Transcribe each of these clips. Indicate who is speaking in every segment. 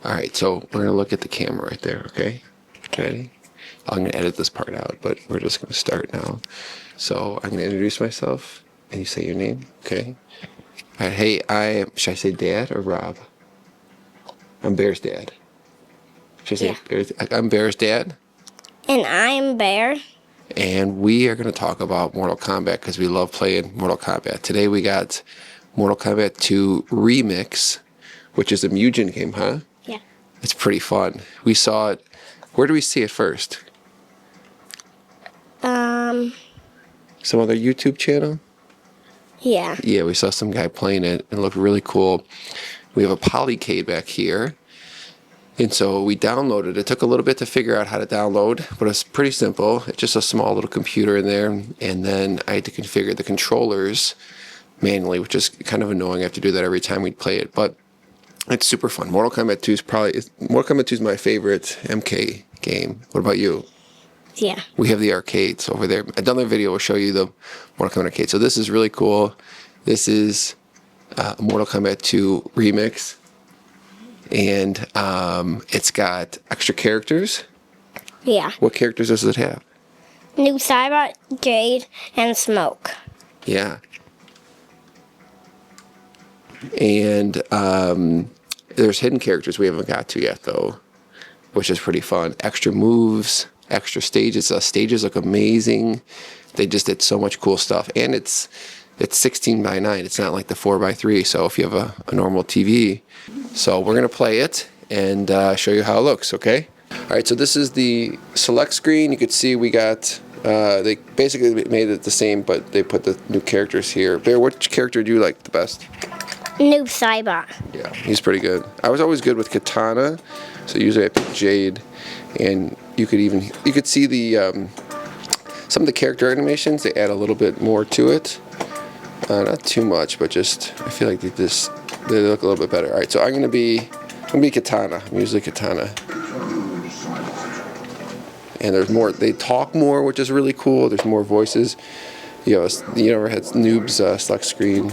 Speaker 1: Alright, so we're going to look at the camera right there, okay? Ready? I'm going to edit this part out, but we're just going to start now. So I'm going to introduce myself, and you say your name, okay? Alright, hey, should I say Dad or Rob? I'm Bear's dad. Should I say Bear's? I'm Bear's dad.
Speaker 2: And I'm Bear.
Speaker 1: And we are going to talk about Mortal Kombat because we love playing Mortal Kombat. Today we got Mortal Kombat 2 Remix, which is a Mugen game, huh?
Speaker 2: Yeah.
Speaker 1: It's pretty fun. We saw it. Where do we see it first? Some other YouTube channel?
Speaker 2: Yeah.
Speaker 1: Yeah, we saw some guy playing it and it looked really cool. We have a polycade back here. And so we downloaded it. It took a little bit to figure out how to download, but it's pretty simple. It's just a small little computer in there. And then I had to configure the controllers manually, which is kind of annoying. I have to do that every time we play it. But it's super fun. Mortal Kombat 2 is my favorite MK game. What about you?
Speaker 2: Yeah.
Speaker 1: We have the arcades over there. Another video will show you the Mortal Kombat arcade. So this is really cool. This is Mortal Kombat 2 Remix. And it's got extra characters.
Speaker 2: Yeah.
Speaker 1: What characters does it have?
Speaker 2: Noob Saibot, Jade, and Smoke.
Speaker 1: Yeah. And there's hidden characters we haven't got to yet, though, which is pretty fun. Extra moves, extra stages. Stages look amazing. They just did so much cool stuff. And it's 16:9. It's not like the 4:3. So if you have a normal TV. So we're going to play it and show you how it looks, okay? All right, so this is the select screen. You could see we got, they basically made it the same, but they put the new characters here. Bear, which character do you like the best?
Speaker 2: Noob Saibot.
Speaker 1: Yeah, he's pretty good. I was always good with Katana, so usually I pick Jade. And you could see the, some of the character animations, they add a little bit more to it. Not too much, but just, I feel like they look a little bit better. All right, so I'm gonna be Katana. I'm usually Katana. And there's more. They talk more, which is really cool. There's more voices. You never had Noob's select screen.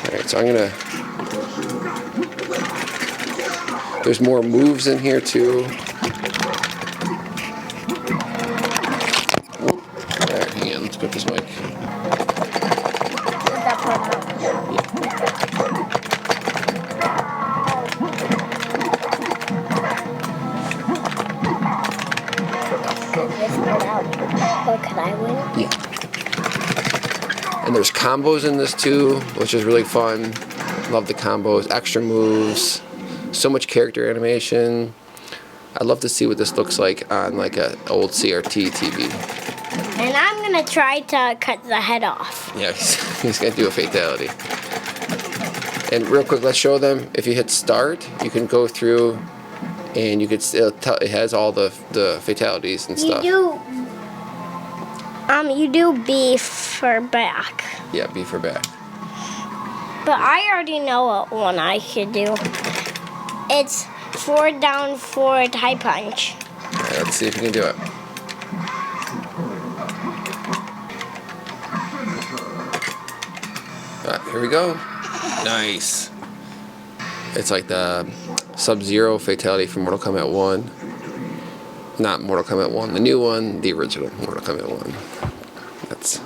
Speaker 1: All right, so I'm gonna. There's more moves in here too. All right, hang on. Let's put this mic.
Speaker 2: Could I win?
Speaker 1: Yeah. And there's combos in this too, which is really fun. Love the combos, extra moves, so much character animation. I'd love to see what this looks like on like an old CRT TV.
Speaker 2: And I'm gonna try to cut the head off.
Speaker 1: Yeah, he's gonna do a fatality. And real quick, let's show them. If you hit start, you can go through, and you could still tell it has all the fatalities and stuff.
Speaker 2: You do B for back.
Speaker 1: Yeah, B for back.
Speaker 2: But I already know what one I should do. It's 4 down, 4 high punch.
Speaker 1: All right, let's see if you can do it. Here we go. Nice. It's like the Sub-Zero fatality from Mortal Kombat 1. Not Mortal Kombat 1, the new one, the original Mortal Kombat 1. That's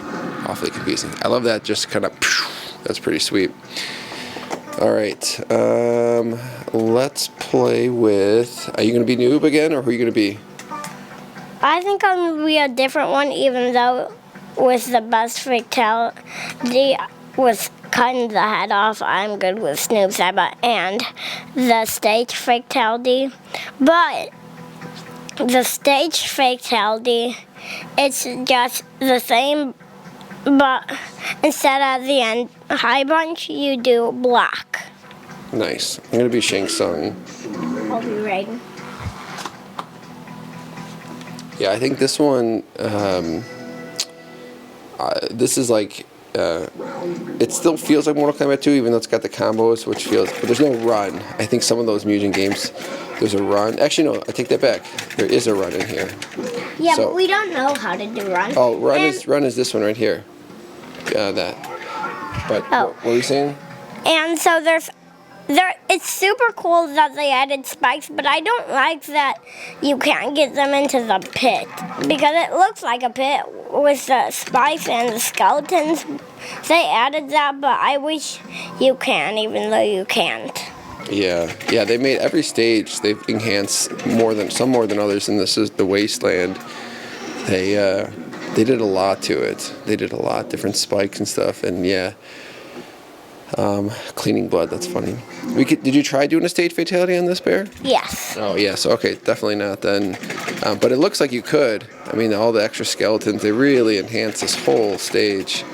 Speaker 1: awfully confusing. I love that, just kind of, that's pretty sweet. All right, let's play with, are you going to be Noob again, or who are you going to be?
Speaker 2: I think I'm going to be a different one, even though with the best fatality, with cutting the head off, I'm good with Noob Saibot and the stage fatality. But the stage fatality, it's just the same, but instead of the end high punch, you do block.
Speaker 1: Nice. I'm going to be Shang Tsung.
Speaker 2: I'll be ready.
Speaker 1: Yeah, I think this one, this is like, it still feels like Mortal Kombat 2, even though it's got the combos, which feels, but there's no run. I think some of those Mugen games, there's a run. Actually, no, I take that back. There is a run in here.
Speaker 2: Yeah, so, but we don't know how to do run.
Speaker 1: Oh, run is this one right here. That. But what were you saying?
Speaker 2: And so there's it's super cool that they added spikes, but I don't like that you can't get them into the pit because it looks like a pit with the spikes and the skeletons. They added that, but I wish you can, even though you can't.
Speaker 1: Yeah, they made every stage. They've enhanced more than others, and this is the Wasteland. They did a lot to it. They did a lot, different spikes and stuff, and yeah. Cleaning blood, that's funny. Did you try doing a stage fatality on this bear?
Speaker 2: Yes.
Speaker 1: Oh, yes. Okay, definitely not then. But it looks like you could. I mean, all the extra skeletons, they really enhance this whole stage.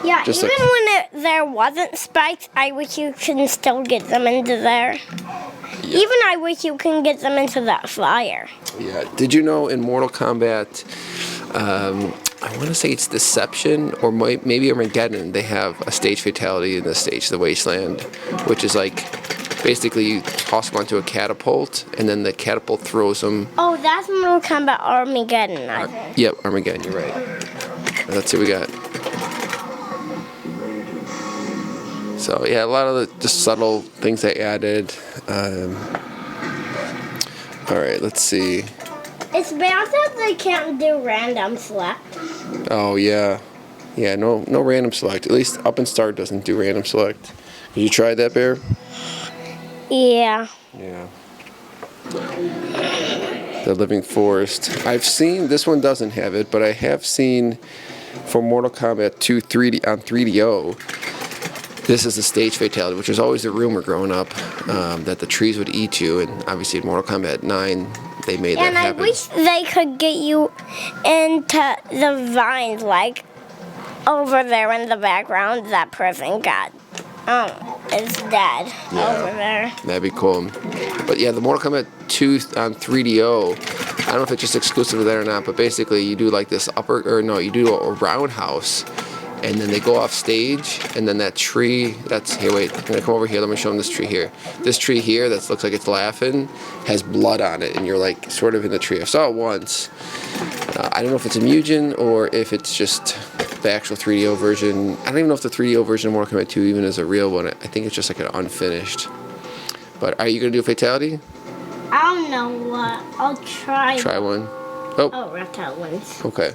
Speaker 2: Yeah,
Speaker 1: Just
Speaker 2: even when there wasn't spikes, I wish you can still get them into there.
Speaker 1: Yeah.
Speaker 2: Even I wish you can get them into that fire.
Speaker 1: Yeah. Did you know in Mortal Kombat, I want to say it's Deception or maybe Armageddon, they have a stage fatality in this stage, the Wasteland, which is like basically you toss them onto a catapult and then the catapult throws them.
Speaker 2: Oh, that's Mortal Kombat Armageddon, I think.
Speaker 1: Yep, Armageddon, you're right. Let's see what we got. So yeah, a lot of the just subtle things they added. All right, let's see.
Speaker 2: It's bad that they can't do random select.
Speaker 1: Oh yeah, no random select. At least Up and Start doesn't do random select. Have you tried that, Bear?
Speaker 2: Yeah.
Speaker 1: Yeah. The Living Forest. I've seen, this one doesn't have it, but I have seen for Mortal Kombat 2 3D on 3DO. This is the stage fatality, which was always a rumor growing up, that the trees would eat you, and obviously in Mortal Kombat 9, they made that happen.
Speaker 2: And I wish they could get you into the vines, like over there in the background, that person is dead over there.
Speaker 1: That'd be cool. But yeah, the Mortal Kombat 2 on 3DO, I don't know if it's just exclusive to that or not, but basically you do like this you do a roundhouse, and then they go off stage, and then that tree, here, wait, I'm gonna come over here, let me show them this tree here. This tree here that looks like it's laughing has blood on it, and you're like sort of in the tree. I saw it once. I don't know if it's a Mugen or if it's just the actual 3DO version. I don't even know if the 3DO version of Mortal Kombat 2 even is a real one. I think it's just like an unfinished. But are you gonna do a fatality?
Speaker 2: I don't know what. I'll try.
Speaker 1: Try one.
Speaker 2: Oh, reptile ones.
Speaker 1: Okay.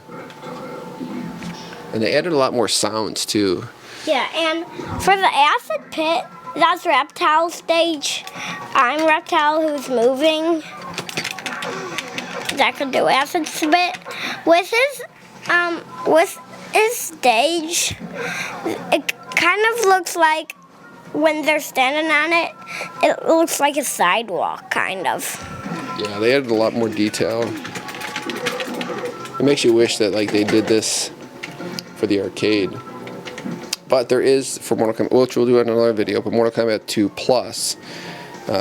Speaker 1: And they added a lot more sounds too.
Speaker 2: Yeah, and for the acid pit, that's Reptile stage. I'm Reptile who's moving. That could do acid spit. With his stage, it kind of looks like when they're standing on it, it looks like a sidewalk, kind of.
Speaker 1: Yeah, they added a lot more detail. It makes you wish that like they did this for the arcade. But there is, for Mortal Kombat, which we'll do in another video, but Mortal Kombat 2 Plus,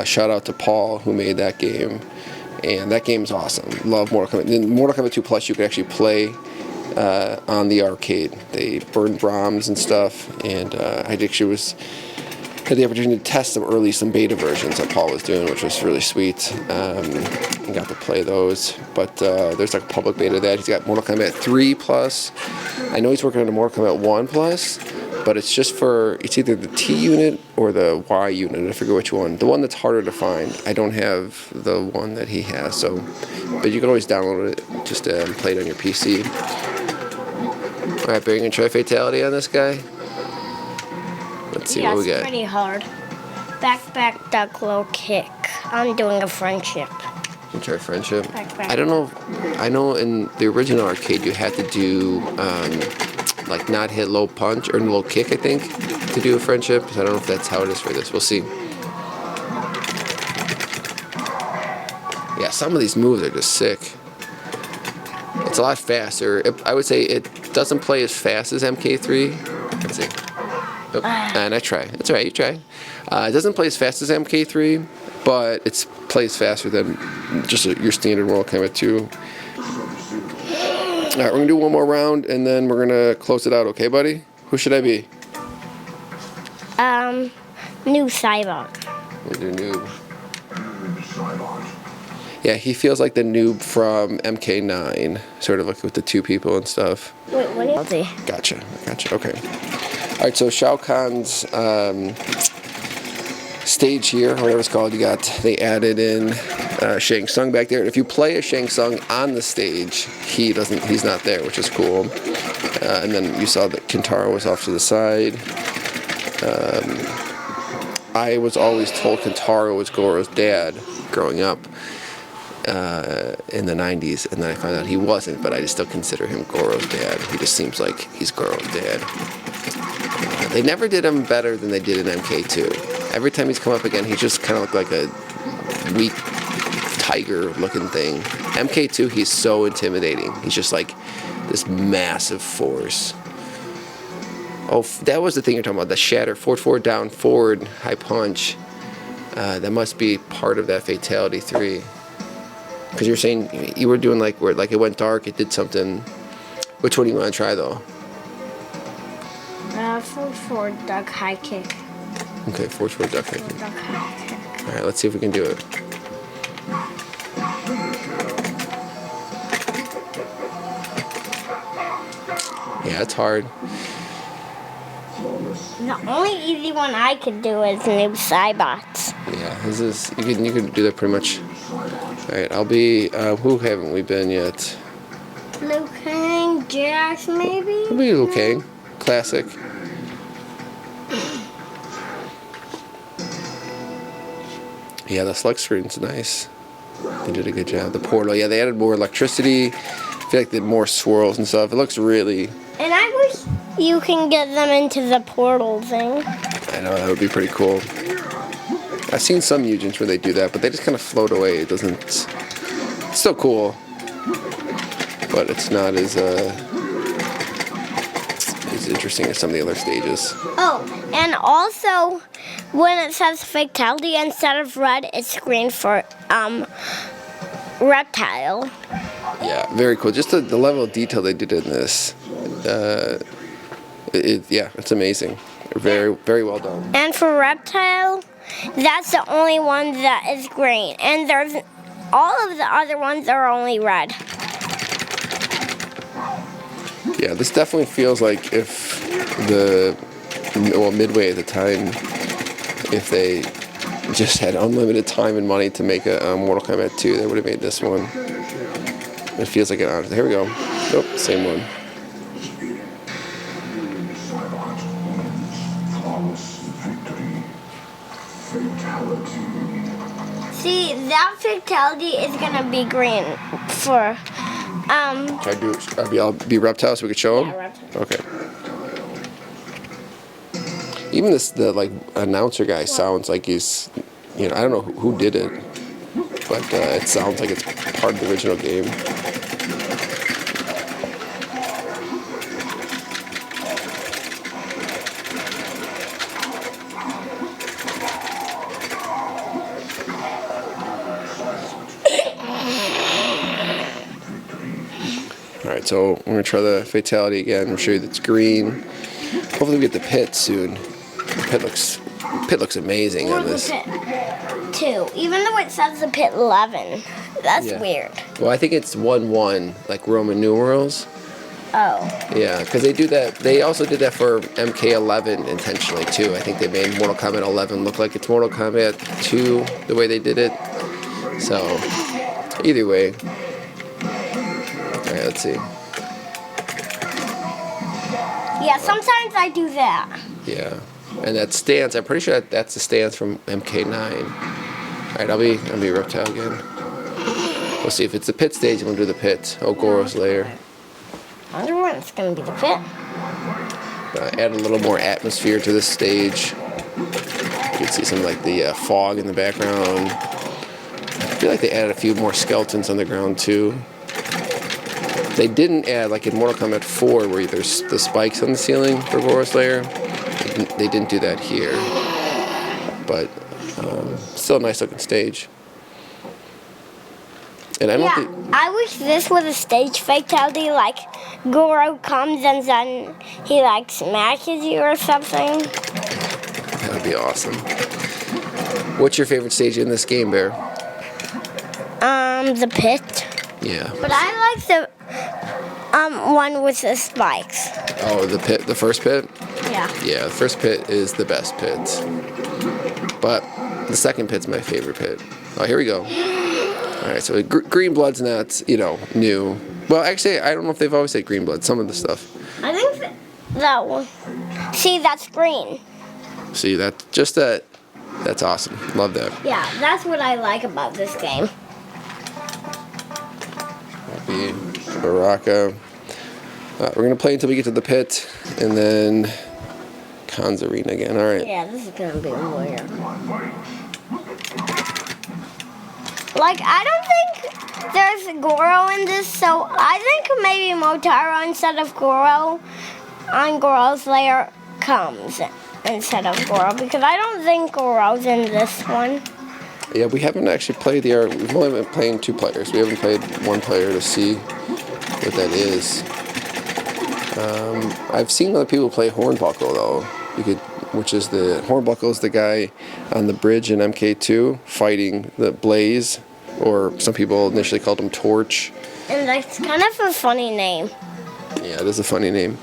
Speaker 1: shout out to Paul who made that game. And that game's awesome. Love Mortal Kombat. In Mortal Kombat 2 Plus, you could actually play on the arcade. They burned ROMs and stuff, and I actually had the opportunity to test some beta versions that Paul was doing, which was really sweet. And got to play those. But there's like a public beta of that. He's got Mortal Kombat 3 Plus. I know he's working on a Mortal Kombat 1 Plus, but it's either the T unit or the Y unit. I forget which one. The one that's harder to find. I don't have the one that he has, but you can always download it just to play it on your PC. All right, Barry, you gonna try fatality on this guy? Let's see what we got.
Speaker 2: It's pretty hard. Back, duck, low kick. I'm doing a friendship.
Speaker 1: You try friendship?
Speaker 2: Back.
Speaker 1: I don't know. I know in the original arcade you had to do like not hit low punch or low kick, I think, to do a friendship. I don't know if that's how it is for this. We'll see. Yeah, some of these moves are just sick. It's a lot faster. I would say it doesn't play as fast as MK3. Let's see. Oh, and I try. That's all right, you try. It doesn't play as fast as MK3, but it plays faster than just your standard Mortal Kombat 2. All right, we're going to do one more round, and then we're going to close it out, okay, buddy? Who should I be?
Speaker 2: New Cybot.
Speaker 1: We'll do noob. Yeah, he feels like the noob from MK9, sort of like with the two people and stuff.
Speaker 2: Wait, what is he?
Speaker 1: Gotcha, okay. All right, so Shao Kahn's stage here, whatever it's called, they added in Shang Tsung back there. And if you play a Shang Tsung on the stage, he's not there, which is cool. And then you saw that Kintaro was off to the side. I was always told Kintaro was Goro's dad growing up in the 90s, and then I found out he wasn't, but I just still consider him Goro's dad. He just seems like he's Goro's dad. They never did him better than they did in MK2. Every time he's come up again, he just kind of looked like a weak tiger-looking thing. MK2, he's so intimidating. He's just like this massive force. Oh, that was the thing you're talking about, the shatter, forward, down, forward, high punch. That must be part of that Fatality 3. Because you're saying you were doing like where like it went dark, it did something. Which one do you want to try though?
Speaker 2: Forward duck high kick.
Speaker 1: Okay, forward duck high kick.
Speaker 2: Duck high kick.
Speaker 1: Alright, let's see if we can do it. Yeah, it's hard.
Speaker 2: The only easy one I could do is Noob Cybots.
Speaker 1: Yeah, this is you can do that pretty much. Alright, I'll be who haven't we been yet?
Speaker 2: Liu Kang, Jax maybe?
Speaker 1: I'll be Liu Kang. Classic. Yeah, the select screen's nice. They did a good job. The portal, yeah, they added more electricity. I feel like they did more swirls and stuff. It looks really...
Speaker 2: And I wish you can get them into the portal thing.
Speaker 1: I know, that would be pretty cool. I've seen some Mugens where they do that, but they just kind of float away. It doesn't... It's still cool. But it's not as interesting as some of the other stages.
Speaker 2: Oh, and also, when it says Fatality, instead of red, it's green for reptile.
Speaker 1: Yeah, very cool. Just the level of detail they did in this. Yeah, it's amazing. Very, very well done.
Speaker 2: And for reptile, that's the only one that is green. And there's all of the other ones are only red.
Speaker 1: Yeah, this definitely feels like if Midway at the time, if they just had unlimited time and money to make a Mortal Kombat 2, they would have made this one. It feels like an honor. Here we go. Nope, same one.
Speaker 2: See, that Fatality is gonna be green for
Speaker 1: I'll be reptile so we could show them?
Speaker 2: Yeah, reptile.
Speaker 1: Okay. Even the like announcer guy sounds like he's, I don't know who did it, but it sounds like it's part of the original game. Alright, so we're going to try the Fatality again. We'll show you that it's green. Hopefully we get the pit soon. The pit looks amazing on this.
Speaker 2: Pit 2, even though it says the pit 11. That's weird.
Speaker 1: Well, I think it's 1-1, like Roman numerals.
Speaker 2: Oh.
Speaker 1: Yeah, because they do that. They also did that for MK11 intentionally too. I think they made Mortal Kombat 11 look like it's Mortal Kombat 2 the way they did it. So, either way. Alright, let's see.
Speaker 2: Yeah, sometimes I do that.
Speaker 1: Yeah. And that stance, I'm pretty sure that's the stance from MK9. Alright, I'll be reptile again. We'll see if it's the pit stage, we'll do the pit. Oh, Goro's lair.
Speaker 2: I wonder when it's gonna be the pit.
Speaker 1: Add a little more atmosphere to this stage. You can see some like the fog in the background. I feel like they added a few more skeletons on the ground too. They didn't add, like in Mortal Kombat 4, where there's the spikes on the ceiling for Goro's lair. They didn't do that here. But still a nice looking stage. And I don't think...
Speaker 2: I wish this was a stage Fatality, like Goro comes and then he like smashes you or something.
Speaker 1: That would be awesome. What's your favorite stage in this game, Bear?
Speaker 2: The pit.
Speaker 1: Yeah.
Speaker 2: But I like the one with the spikes.
Speaker 1: Oh, the pit, the first pit?
Speaker 2: Yeah.
Speaker 1: Yeah, the first pit is the best pit. But the second pit's my favorite pit. Oh, here we go. All right, so green blood's not, new. Well, actually, I don't know if they've always said green blood. Some of the stuff.
Speaker 2: I think that one. See, that's green.
Speaker 1: See, that's awesome. Love that.
Speaker 2: Yeah, that's what I like about this game.
Speaker 1: Be Baraka. We're gonna play until we get to the pit, and then Khan's Arena again. All right.
Speaker 2: Yeah, this is gonna be weird. Like, I don't think there's Goro in this, so I think maybe Motaro instead of Goro on Goro's layer comes instead of Goro, because I don't think Goro's in this one.
Speaker 1: Yeah, we haven't actually played we've only been playing 2 players. We haven't played 1 player to see what that is. I've seen other people play Hornbuckle though. Hornbuckle is the guy on the bridge in MK2 fighting the Blaze, or some people initially called him Torch.
Speaker 2: And that's kind of a funny name.
Speaker 1: Yeah, it is a funny name.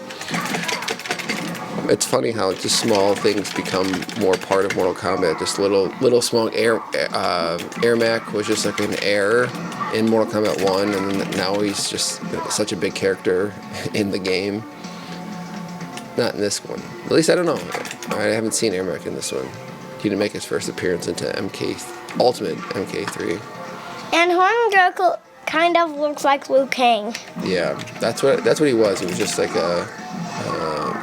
Speaker 1: It's funny how just small things become more part of Mortal Kombat. Just little small Air Mac was just like an air in Mortal Kombat 1, and then now he's just such a big character in the game. Not in this one. At least I don't know. I haven't seen Air Mac in this one. He didn't make his first appearance into Ultimate MK3.
Speaker 2: And Hornbuckle kind of looks like Liu Kang.
Speaker 1: Yeah, that's what he was. He was just like a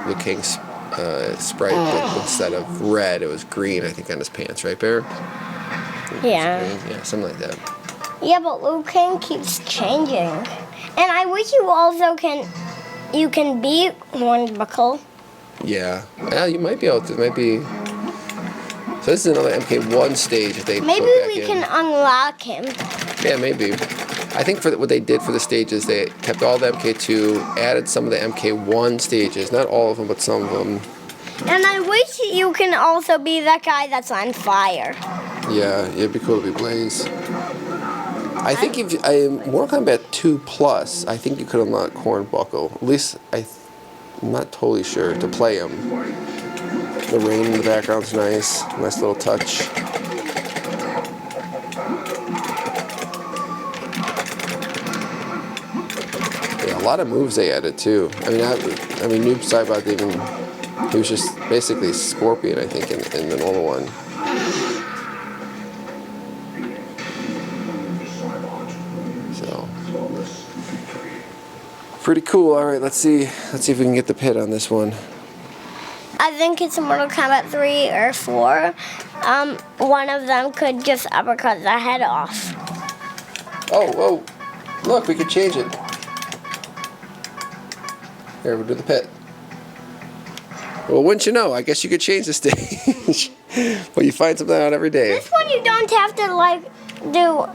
Speaker 1: Liu Kang's sprite, but instead of red, it was green. I think on his pants, right, Bear?
Speaker 2: Yeah.
Speaker 1: Yeah, something like that.
Speaker 2: Yeah, but Liu Kang keeps changing. And I wish you also can beat Hornbuckle.
Speaker 1: Yeah. Yeah, you might be able to. So this is another MK1 stage that they
Speaker 2: Maybe
Speaker 1: put back
Speaker 2: we
Speaker 1: in.
Speaker 2: can unlock him.
Speaker 1: Yeah, maybe. I think what they did for the stages, they kept all the MK2, added some of the MK1 stages. Not all of them, but some of them.
Speaker 2: And I wish you can also be that guy that's on fire.
Speaker 1: Yeah, it'd be cool to be Blaze. I think Mortal Kombat 2 Plus, I think you could unlock Hornbuckle. At least I'm not totally sure to play him. The rain in the background's nice little touch. Yeah, a lot of moves they added too. I mean, Noob Saibot he was just basically Scorpion, I think, in the normal one. Pretty cool. All right, let's see if we can get the pit on this one.
Speaker 2: I think it's Mortal Kombat 3 or 4. One of them could just uppercut the head off.
Speaker 1: Oh, whoa. Look, we could change it. Here, we'll do the pit. Well, wouldn't you know, I guess you could change the stage. Well, you find something out every day.
Speaker 2: This one you don't have to, do,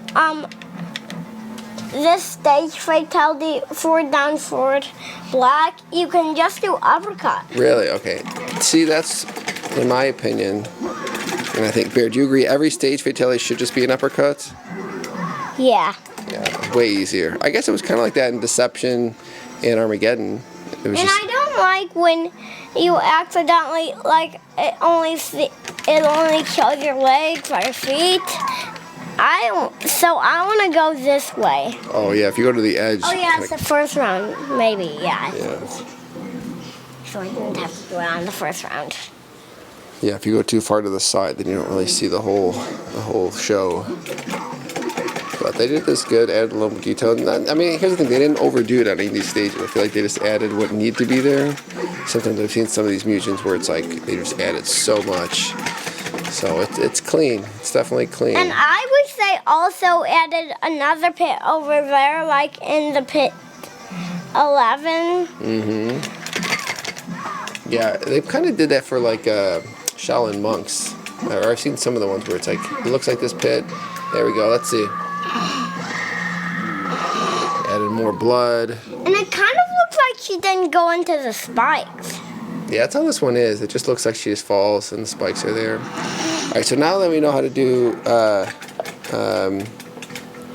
Speaker 2: this stage fatality, forward, down, forward, black. You can just do uppercut.
Speaker 1: Really? Okay. See, that's, in my opinion, and I think, Bear, do you agree every stage fatality should just be an uppercut?
Speaker 2: Yeah.
Speaker 1: Yeah, way easier. I guess it was kind of like that in Deception and Armageddon. It was
Speaker 2: I don't like when you accidentally, it only shows your legs or feet. I want to go this way.
Speaker 1: Oh yeah, if you go to the edge.
Speaker 2: Oh yeah, it's the first round, maybe. Yeah.
Speaker 1: Yeah.
Speaker 2: So I didn't have to do it on the first round.
Speaker 1: Yeah, if you go too far to the side, then you don't really see the whole show. But they did this good, added a little more detail. I mean, here's the thing, they didn't overdo it on any of these stages. I feel like they just added what needed to be there. Sometimes I've seen some of these Mugens where it's like they just added so much. So it's clean. It's definitely clean.
Speaker 2: And I wish they also added another pit over there, like in the pit 11.
Speaker 1: Mm-hmm. Yeah, they kind of did that for Shaolin monks. Or I've seen some of the ones where it's like, it looks like this pit. There we go, let's see. Added more blood.
Speaker 2: And it kind of looks like she didn't go into the spikes.
Speaker 1: Yeah, that's how this one is. It just looks like she just falls and the spikes are there. Alright, so now that we know how to do...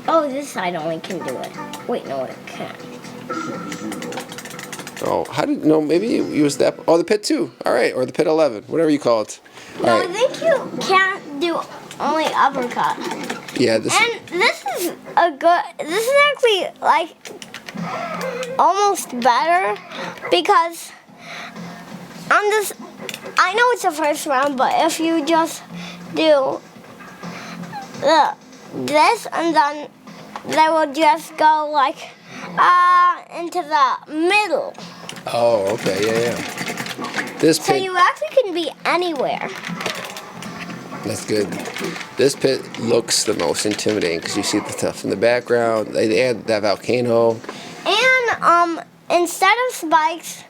Speaker 2: Oh, this side only can do it. Wait, no, it can't.
Speaker 1: maybe you use that... Oh, the pit 2. Alright, or the pit 11. Whatever you call it.
Speaker 2: No,
Speaker 1: All
Speaker 2: I
Speaker 1: right.
Speaker 2: think you can't do only uppercut.
Speaker 1: Yeah, this.
Speaker 2: And this is this is actually like almost better because on this, I know it's the first round, but if you just do this and then they will just go like into the middle.
Speaker 1: Oh, okay, yeah. This
Speaker 2: So
Speaker 1: pit,
Speaker 2: you actually can be anywhere.
Speaker 1: that's good. This pit looks the most intimidating because you see the stuff in the background. They had that volcano.
Speaker 2: And instead of spikes,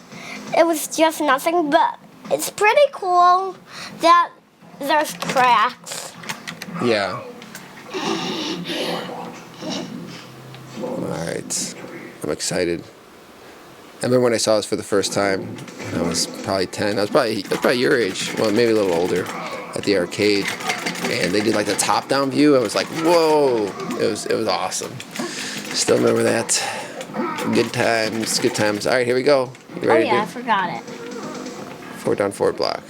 Speaker 2: it was just nothing, but it's pretty cool that there's cracks.
Speaker 1: Yeah. Alright. I'm excited. I remember when I saw this for the first time when I was probably 10. I was probably your age. Well, maybe a little older at the arcade. And they did like the top down view. I was like, whoa. It was awesome. Still remember that. Good times, good times. Alright, here we go. You
Speaker 2: Oh
Speaker 1: ready
Speaker 2: yeah, I
Speaker 1: to
Speaker 2: forgot it.
Speaker 1: do 4 down 4 block?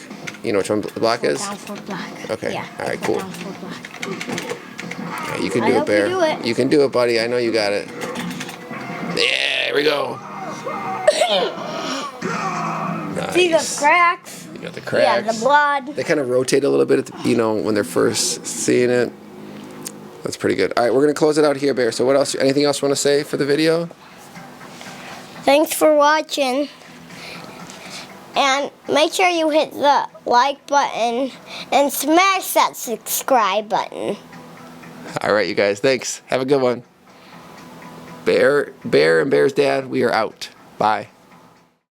Speaker 1: You know which one the block is?
Speaker 2: Down 4 black.
Speaker 1: Okay.
Speaker 2: Yeah.
Speaker 1: All right,
Speaker 2: the
Speaker 1: cool.
Speaker 2: Down 4 black.
Speaker 1: Yeah, you can
Speaker 2: I
Speaker 1: do it,
Speaker 2: hope you
Speaker 1: Bear.
Speaker 2: do it.
Speaker 1: You can do it, buddy. I know you got it. Yeah, here we go.
Speaker 2: See the
Speaker 1: Nice.
Speaker 2: cracks?
Speaker 1: You got the
Speaker 2: Yeah,
Speaker 1: cracks.
Speaker 2: the blood.
Speaker 1: They kind of rotate a little bit, when they're first seeing it. That's pretty good. All right, we're gonna close it out here, Bear. So what else? Anything else you want to say for the video?
Speaker 2: Thanks for watching. And make sure you hit the like button and smash that subscribe button.
Speaker 1: All right, you guys. Thanks. Have a good one. Bear and Bear's dad. We are out. Bye.